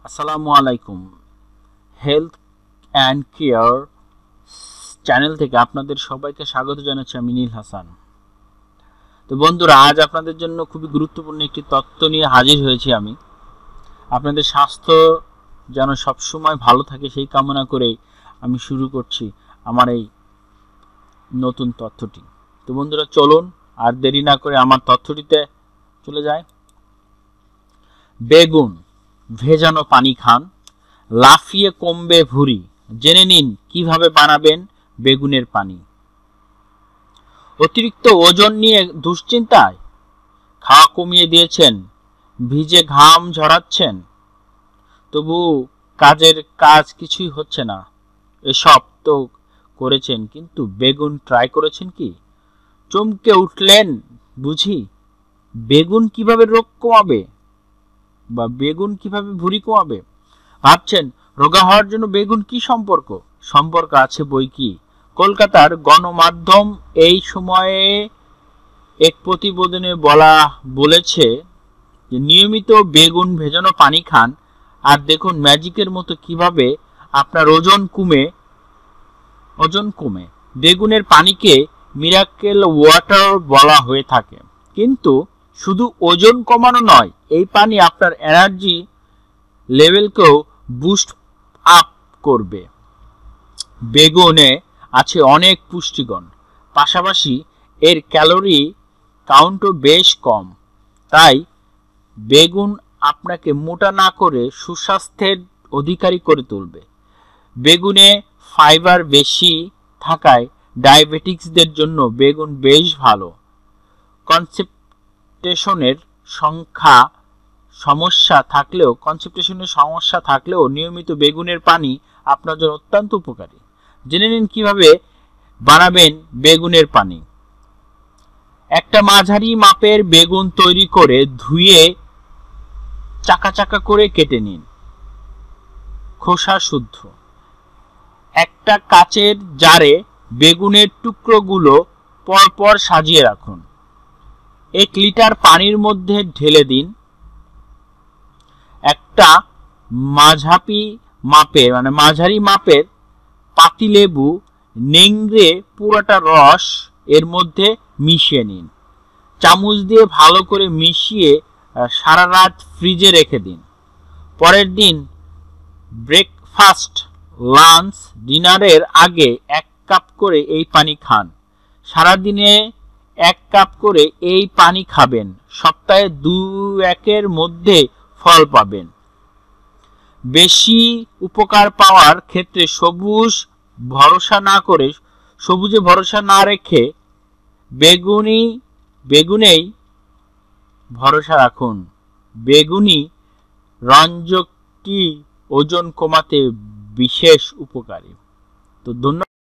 আসসালামু আলাইকুম। Health and care channel থেকে আপনাদের সবাইকে স্বাগত জানাচ্ছি। আমি নীল হাসান। তো বন্ধুরা, আজ আপনাদের জন্য খুবই গুরুত্বপূর্ণ একটি তথ্য নিয়ে হাজির হয়েছি। আপনাদের স্বাস্থ্য যেন সবসময় ভালো থাকে সেই কামনা করেই আমি শুরু করছি আমার এই নতুন তথ্যটি। তো বন্ধুরা, চলুন আর দেরি না করে আমার তথ্যটিতে চলে যায়। বেগুন ভেজানো পানি খান, লাফিয়ে কমবে ভুঁড়ি। জেনে নিন কিভাবে বানাবেন বেগুনের পানি। অতিরিক্ত ওজন নিয়ে দুশ্চিন্তায় খাওয়া কমিয়ে দিয়েছেন, ভিজে ঘাম ঝরাচ্ছেন, তবু কাজ কিছুই হচ্ছে না। এসব তো করেছেন, কিন্তু বেগুন ট্রাই করেছেন কি? চমকে উঠলেন বুঝি? বেগুন কিভাবে রোগ কমাবে বা বেগুন কিভাবে ভুঁড়ি কমাবে ভাবছেন? রোগা হওয়ার জন্য বেগুন কি সম্পর্ক আছে বই কি। কলকাতার গণমাধ্যম এই সময়ে এক প্রতিবেদনে বলেছে যে নিয়মিত বেগুন ভেজানো পানি খান আর দেখুন ম্যাজিকের মতো কিভাবে আপনার ওজন কমে। বেগুনের পানিকে মিরাকেল ওয়াটার বলা হয়ে থাকে, কিন্তু শুধু ওজন কমানো নয়, এই পানি আপনার এনার্জি লেভেলকেও বুস্ট আপ করবে। বেগুনে আছে অনেক পুষ্টিগুণ, পাশাপাশি এর ক্যালোরি কাউন্টও বেশ কম। তাই বেগুন আপনাকে মোটা না করে সুস্বাস্থ্যের অধিকারী করে তুলবে। বেগুনে ফাইবার বেশি থাকায় ডায়াবেটিক্সদের জন্য বেগুন বেশ ভালো। কনস্টিপেশনের সমস্যা থাকলেও নিয়মিত বেগুনের পানি আপনার জন্য অত্যন্ত উপকারী। জেনে নিন কিভাবে বানাবেন বেগুনের পানি। একটা মাঝারি মাপের বেগুন তৈরি করে ধুয়ে চাকা চাকা করে কেটে নিন, খোসা শুদ্ধ। একটা কাচের জারে বেগুনের টুকরোগুলো পরপর সাজিয়ে রাখুন। 1 লিটার পানির মধ্যে ঢেলে দিন। একটা মাঝারি মাপের পাতিলেবু নেংড়ে পুরোটা রস এর মধ্যে মিশিয়ে নিন। চামচ দিয়ে ভালো করে মিশিয়ে সারা রাত ফ্রিজে রেখে দিন। পরের দিন ব্রেকফাস্ট, লাঞ্চ, ডিনারের আগে 1 কাপ করে এই পানি খান। সারাদিনে 1 কাপ করে এই পানি খাবেন। সপ্তাহে 2-1 মধ্যে ফল পাবেন। বেশি উপকার পাওয়ার ক্ষেত্রে সবুজে ভরসা না রেখে বেগুনেই ভরসা রাখুন। বেগুনি রঞ্জকটি ওজন কমাতে বিশেষ উপকারী। তো ধন্যবাদ।